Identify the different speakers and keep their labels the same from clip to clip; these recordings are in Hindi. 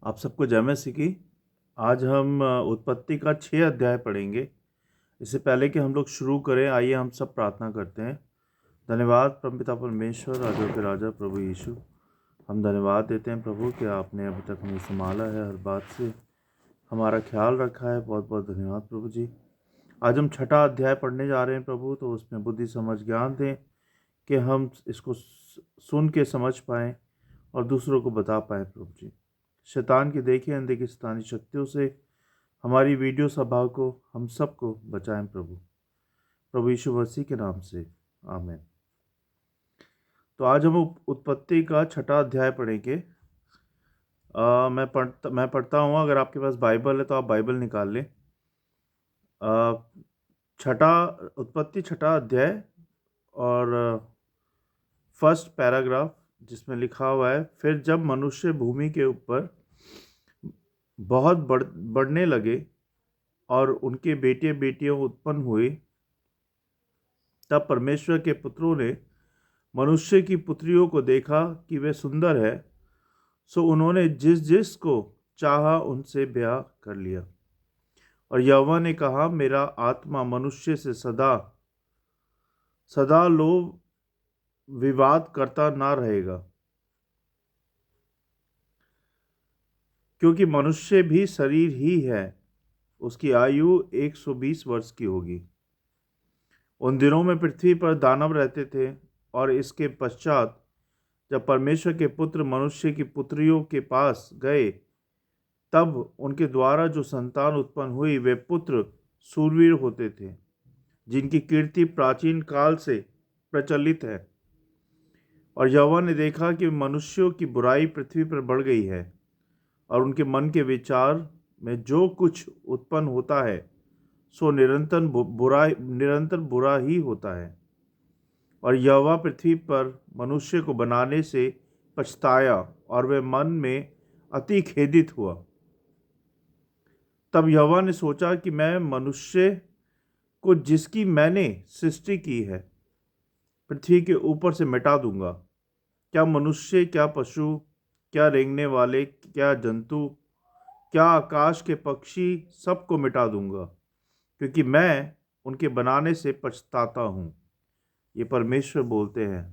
Speaker 1: आप सबको जय मसीह की। आज हम उत्पत्ति का 6 अध्याय पढ़ेंगे। इससे पहले कि हम लोग शुरू करें, आइए हम सब प्रार्थना करते हैं। धन्यवाद परमपिता परमेश्वर, राजों के राजा प्रभु यीशु, हम धन्यवाद देते हैं प्रभु कि आपने अभी तक हमें संभाला है, हर बात से हमारा ख्याल रखा है। बहुत बहुत धन्यवाद प्रभु जी। आज हम 6 अध्याय पढ़ने जा रहे हैं प्रभु, तो उसमें बुद्धि समझ ज्ञान दें कि हम इसको सुन के समझ पाएँ और दूसरों को बता पाएँ प्रभु जी। शैतान की देखी अनदेखी शैतानी शक्तियों से हमारी वीडियो सभा को, हम सबको बचाएं प्रभु यीशु मसीह के नाम से, आमीन। तो आज हम उत्पत्ति का 6 अध्याय पढ़ेंगे। मैं पढ़ता हूँ। अगर आपके पास बाइबल है तो आप बाइबल निकाल लें। उत्पत्ति 6 अध्याय और फर्स्ट पैराग्राफ जिसमें लिखा हुआ है, फिर जब मनुष्य भूमि के ऊपर बहुत बढ़ने लगे और उनके बेटे बेटियां उत्पन्न हुए, तब परमेश्वर के पुत्रों ने मनुष्य की पुत्रियों को देखा कि वे सुंदर है, सो उन्होंने जिस जिस को चाहा उनसे ब्याह कर लिया। और यहोवा ने कहा, मेरा आत्मा मनुष्य से सदा सदा लोभ विवाद करता ना रहेगा, क्योंकि मनुष्य भी शरीर ही है, उसकी आयु 120 वर्ष की होगी। उन दिनों में पृथ्वी पर दानव रहते थे, और इसके पश्चात जब परमेश्वर के पुत्र मनुष्य की पुत्रियों के पास गए, तब उनके द्वारा जो संतान उत्पन्न हुई वे पुत्र शूरवीर होते थे, जिनकी कीर्ति प्राचीन काल से प्रचलित है। और यहोवा ने देखा कि मनुष्यों की बुराई पृथ्वी पर बढ़ गई है, और उनके मन के विचार में जो कुछ उत्पन्न होता है सो निरंतर बुरा ही होता है। और यहोवा पृथ्वी पर मनुष्य को बनाने से पछताया, और वह मन में अति खेदित हुआ। तब यहोवा ने सोचा कि मैं मनुष्य को जिसकी मैंने सृष्टि की है पृथ्वी के ऊपर से मिटा दूंगा, क्या मनुष्य, क्या पशु, क्या रेंगने वाले, क्या जंतु, क्या आकाश के पक्षी, सबको मिटा दूंगा, क्योंकि मैं उनके बनाने से पछताता हूँ। ये परमेश्वर बोलते हैं।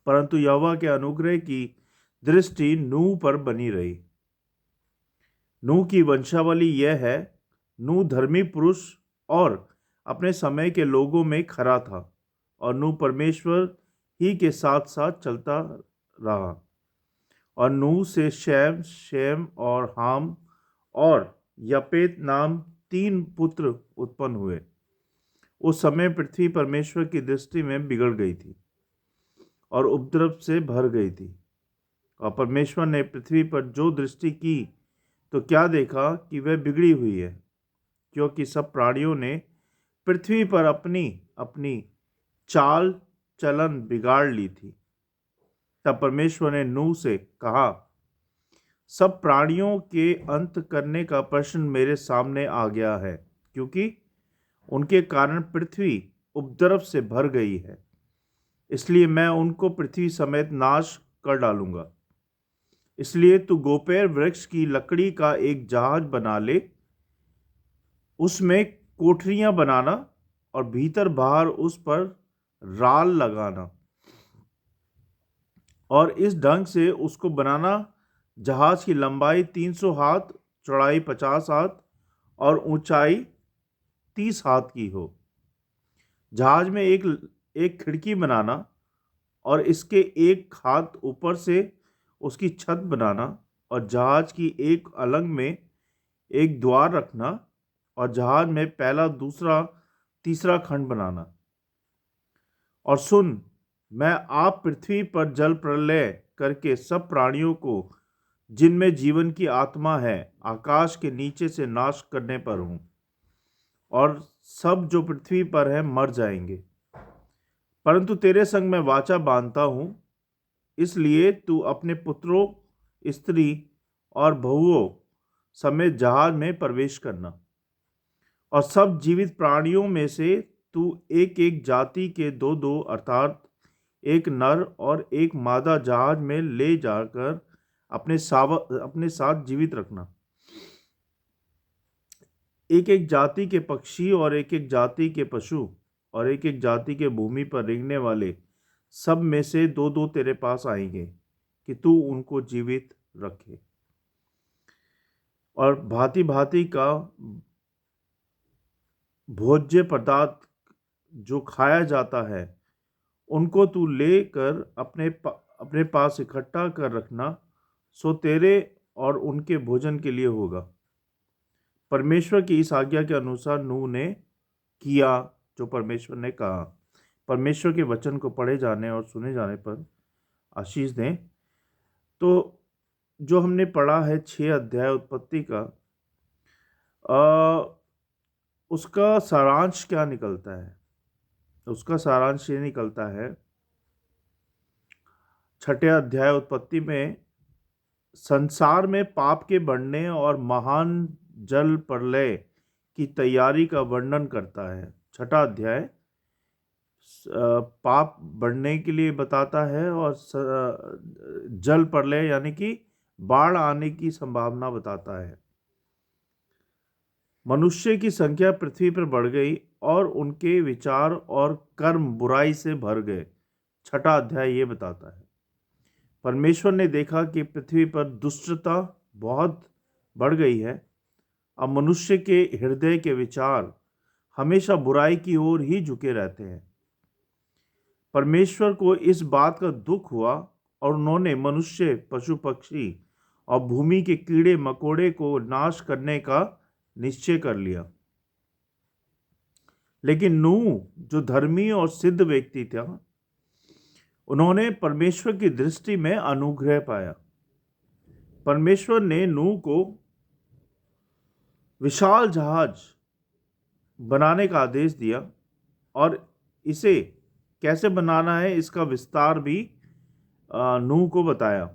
Speaker 1: परंतु यहोवा के अनुग्रह की दृष्टि नूह पर बनी रही। नूह की वंशावली यह है, नूह धर्मी पुरुष और अपने समय के लोगों में खरा था, और नूह परमेश्वर ही के साथ साथ चलता रहा। और नूह से शैम, शेम और हाम और यपेत नाम 3 पुत्र उत्पन्न हुए। उस समय पृथ्वी परमेश्वर की दृष्टि में बिगड़ गई थी और उपद्रव से भर गई थी। और परमेश्वर ने पृथ्वी पर जो दृष्टि की तो क्या देखा कि वह बिगड़ी हुई है, क्योंकि सब प्राणियों ने पृथ्वी पर अपनी अपनी चाल चलन बिगाड़ ली थी। तब परमेश्वर ने नूह से कहा, सब प्राणियों के अंत करने का प्रश्न मेरे सामने आ गया है, क्योंकि उनके कारण पृथ्वी उपद्रव से भर गई है। इसलिए मैं उनको पृथ्वी समेत नाश कर डालूंगा। इसलिए तू गोपेर वृक्ष की लकड़ी का एक जहाज बना ले, उसमें कोठरियां बनाना और भीतर बाहर उस पर राल लगाना, और इस ढंग से उसको बनाना, जहाज की लंबाई 300 हाथ, चौड़ाई 50 हाथ और ऊंचाई 30 हाथ की हो। जहाज में एक खिड़की बनाना, और इसके एक हाथ ऊपर से उसकी छत बनाना, और जहाज की एक अलंग में एक द्वार रखना, और जहाज में पहला, दूसरा, तीसरा खंड बनाना। और सुन, मैं आप पृथ्वी पर जल प्रलय करके सब प्राणियों को जिनमें जीवन की आत्मा है आकाश के नीचे से नाश करने पर हूं, और सब जो पृथ्वी पर है मर जाएंगे। परंतु तेरे संग मैं वाचा बांधता हूं, इसलिए तू अपने पुत्रों, स्त्री और बहुओं समेत जहाज में प्रवेश करना, और सब जीवित प्राणियों में से तू एक एक जाति के 2-2 अर्थात एक नर और एक मादा जहाज में ले जाकर अपने साथ जीवित रखना। एक एक जाति के पक्षी और एक एक जाति के पशु और एक एक जाति के भूमि पर रेंगने वाले सब में से दो दो तेरे पास आएंगे कि तू उनको जीवित रखे। और भांति भांति का भोज्य पदार्थ जो खाया जाता है उनको तू लेकर अपने पास इकट्ठा कर रखना, सो तेरे और उनके भोजन के लिए होगा। परमेश्वर की इस आज्ञा के अनुसार नूह ने किया जो परमेश्वर ने कहा। परमेश्वर के वचन को पढ़े जाने और सुने जाने पर आशीष दें। तो जो हमने पढ़ा है 6 अध्याय उत्पत्ति का, उसका सारांश क्या निकलता है? उसका सारांश ये निकलता है, 6 अध्याय उत्पत्ति में संसार में पाप के बढ़ने और महान जल प्रलय की तैयारी का वर्णन करता है। 6 अध्याय पाप बढ़ने के लिए बताता है और जल प्रलय यानी कि बाढ़ आने की संभावना बताता है। मनुष्य की संख्या पृथ्वी पर बढ़ गई और उनके विचार और कर्म बुराई से भर गए। 6 अध्याय ये बताता है। परमेश्वर ने देखा कि पृथ्वी पर दुष्टता बहुत बढ़ गई है। अब मनुष्य के हृदय के विचार हमेशा बुराई की ओर ही झुके रहते हैं। परमेश्वर को इस बात का दुख हुआ और उन्होंने मनुष्य, पशु पक्षी और भूमि के कीड़े मकोड़े को नाश करने का निश्चय कर लिया। लेकिन नूह जो धर्मी और सिद्ध व्यक्ति था, उन्होंने परमेश्वर की दृष्टि में अनुग्रह पाया। परमेश्वर ने नूह को विशाल जहाज बनाने का आदेश दिया और इसे कैसे बनाना है इसका विस्तार भी नूह को बताया।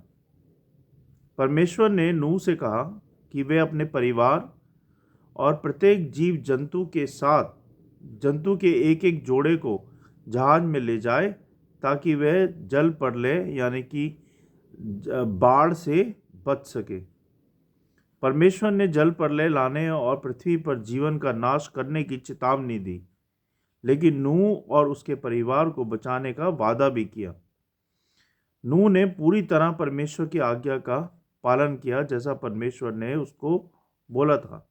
Speaker 1: परमेश्वर ने नूह से कहा कि वे अपने परिवार और प्रत्येक जीव जंतु के साथ जंतु के एक एक जोड़े को जहाज में ले जाए ताकि वह जल प्रलय यानी कि बाढ़ से बच सके। परमेश्वर ने जल प्रलय लाने और पृथ्वी पर जीवन का नाश करने की चेतावनी दी, लेकिन नूह और उसके परिवार को बचाने का वादा भी किया। नूह ने पूरी तरह परमेश्वर की आज्ञा का पालन किया जैसा परमेश्वर ने उसको बोला था।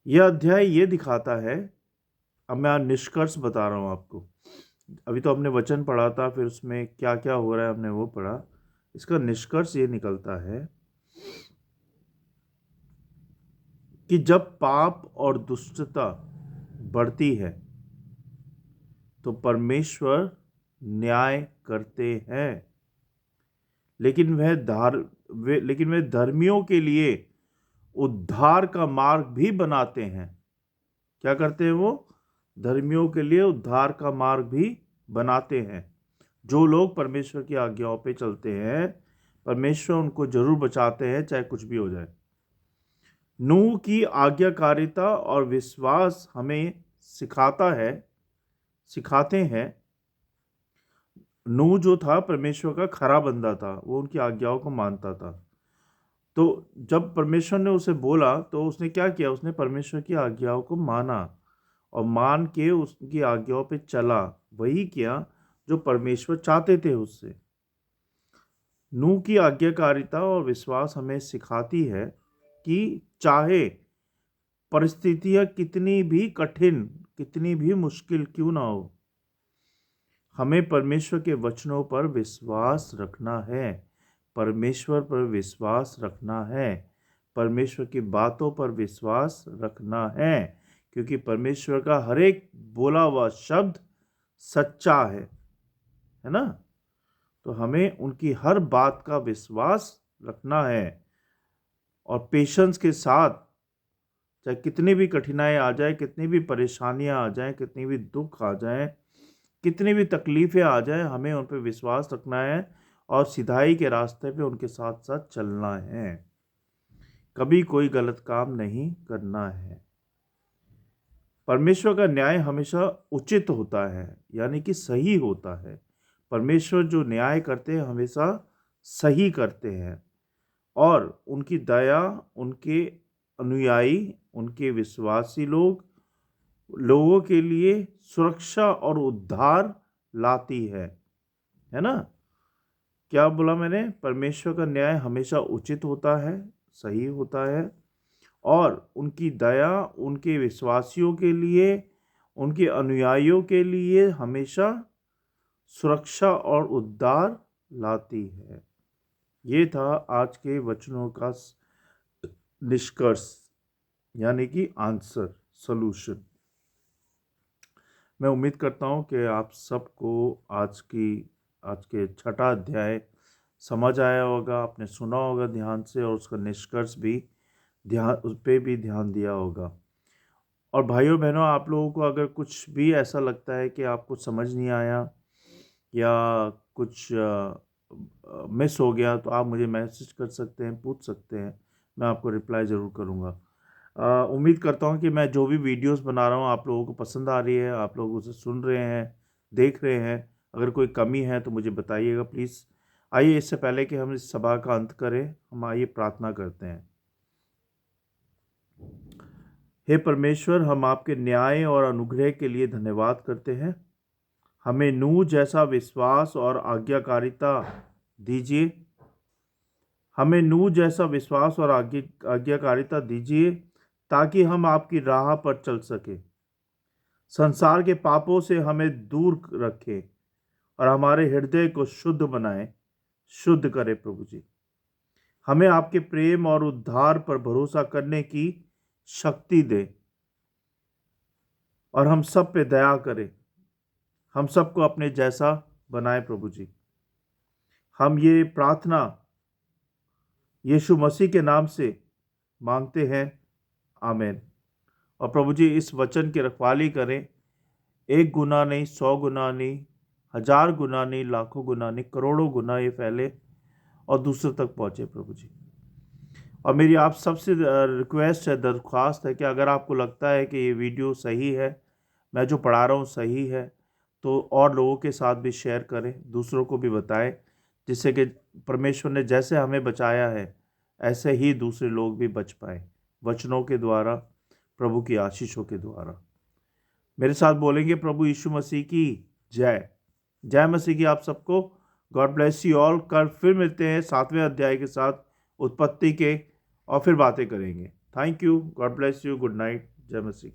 Speaker 1: यह अध्याय ये दिखाता है, अब मैं निष्कर्ष बता रहा हूं आपको। अभी तो हमने वचन पढ़ा था, फिर उसमें क्या क्या हो रहा है हमने वो पढ़ा। इसका निष्कर्ष ये निकलता है कि जब पाप और दुष्टता बढ़ती है तो परमेश्वर न्याय करते हैं, लेकिन वह धर्मियों के लिए उद्धार का मार्ग भी बनाते हैं। क्या करते हैं वो? धर्मियों के लिए उद्धार का मार्ग भी बनाते हैं। जो लोग परमेश्वर की आज्ञाओं पे चलते हैं, परमेश्वर उनको जरूर बचाते हैं, चाहे कुछ भी हो जाए। नूह की आज्ञाकारिता और विश्वास हमें सिखाते हैं। नूह जो था परमेश्वर का खरा बंदा था, वो उनकी आज्ञाओं को मानता था। तो जब परमेश्वर ने उसे बोला तो उसने क्या किया? उसने परमेश्वर की आज्ञाओं को माना और मान के उसकी आज्ञाओं पे चला। वही किया जो परमेश्वर चाहते थे उससे। नूह की आज्ञाकारिता और विश्वास हमें सिखाती है कि चाहे परिस्थितियां कितनी भी कठिन, कितनी भी मुश्किल क्यों ना हो, हमें परमेश्वर के वचनों पर विश्वास रखना है। परमेश्वर पर विश्वास रखना है। परमेश्वर की बातों पर विश्वास रखना है, क्योंकि परमेश्वर का हर एक बोला हुआ शब्द सच्चा है ना? तो हमें उनकी हर बात का विश्वास रखना है और पेशेंस के साथ, चाहे कितनी भी कठिनाई आ जाए, कितनी भी परेशानियां आ जाएं, कितनी भी दुख आ जाएं, कितनी भी तकलीफें आ जाएं, हमें उन पर विश्वास रखना है और सिधाई के रास्ते पे उनके साथ साथ चलना है। कभी कोई गलत काम नहीं करना है। परमेश्वर का न्याय हमेशा उचित होता है, यानी कि सही होता है। परमेश्वर जो न्याय करते हैं हमेशा सही करते हैं और उनकी दया उनके अनुयायी, उनके विश्वासी लोगों के लिए सुरक्षा और उद्धार लाती है ना। क्या बोला मैंने? परमेश्वर का न्याय हमेशा उचित होता है, सही होता है, और उनकी दया उनके विश्वासियों के लिए, उनके अनुयायियों के लिए हमेशा सुरक्षा और उद्धार लाती है। ये था आज के वचनों का निष्कर्ष, यानी कि आंसर, सॉल्यूशन। मैं उम्मीद करता हूँ कि आप सबको आज के छठा अध्याय समझ आया होगा, आपने सुना होगा ध्यान से, और उसका निष्कर्ष भी उस पर भी ध्यान दिया होगा। और भाइयों बहनों, आप लोगों को अगर कुछ भी ऐसा लगता है कि आपको समझ नहीं आया या कुछ मिस हो गया, तो आप मुझे मैसेज कर सकते हैं, पूछ सकते हैं, मैं आपको रिप्लाई ज़रूर करूँगा। उम्मीद करता हूँ कि मैं जो भी वीडियोस बना रहा हूँ आप लोगों को पसंद आ रही है, आप लोग उसे सुन रहे हैं, देख रहे हैं। अगर कोई कमी है तो मुझे बताइएगा प्लीज़। आइए, इससे पहले कि हम इस सभा का अंत करें, हम आइए प्रार्थना करते हैं। हे परमेश्वर, हम आपके न्याय और अनुग्रह के लिए धन्यवाद करते हैं। हमें नूह जैसा विश्वास और आज्ञाकारिता दीजिए। हमें नूह जैसा विश्वास और आज्ञाकारिता दीजिए ताकि हम आपकी राह पर चल सके, संसार के पापों से हमें दूर रखें और हमारे हृदय को शुद्ध बनाए, शुद्ध करे। प्रभु जी, हमें आपके प्रेम और उद्धार पर भरोसा करने की शक्ति दे और हम सब पे दया करें, हम सबको अपने जैसा बनाए। प्रभु जी, हम ये प्रार्थना यीशु मसीह के नाम से मांगते हैं, आमीन। और प्रभु जी, इस वचन की रखवाली करें, 1 गुना नहीं, 100 गुना नहीं, 1000 गुना नहीं, लाखों गुना नहीं, करोड़ों गुना ये फैले और दूसरों तक पहुँचे। प्रभु जी, और मेरी आप सबसे रिक्वेस्ट है, दरख्वास्त है कि अगर आपको लगता है कि ये वीडियो सही है, मैं जो पढ़ा रहा हूँ सही है, तो और लोगों के साथ भी शेयर करें, दूसरों को भी बताएं, जिससे कि परमेश्वर ने जैसे हमें बचाया है ऐसे ही दूसरे लोग भी बच पाएँ, वचनों के द्वारा, प्रभु की आशीषों के द्वारा। मेरे साथ बोलेंगे, प्रभु यीशु मसीह की जय। जय मसीह की आप सबको। God bless you all. कल फिर मिलते हैं 7वें अध्याय के साथ, उत्पत्ति के, और फिर बातें करेंगे। Thank you. God bless you. Good night. जय मसीह।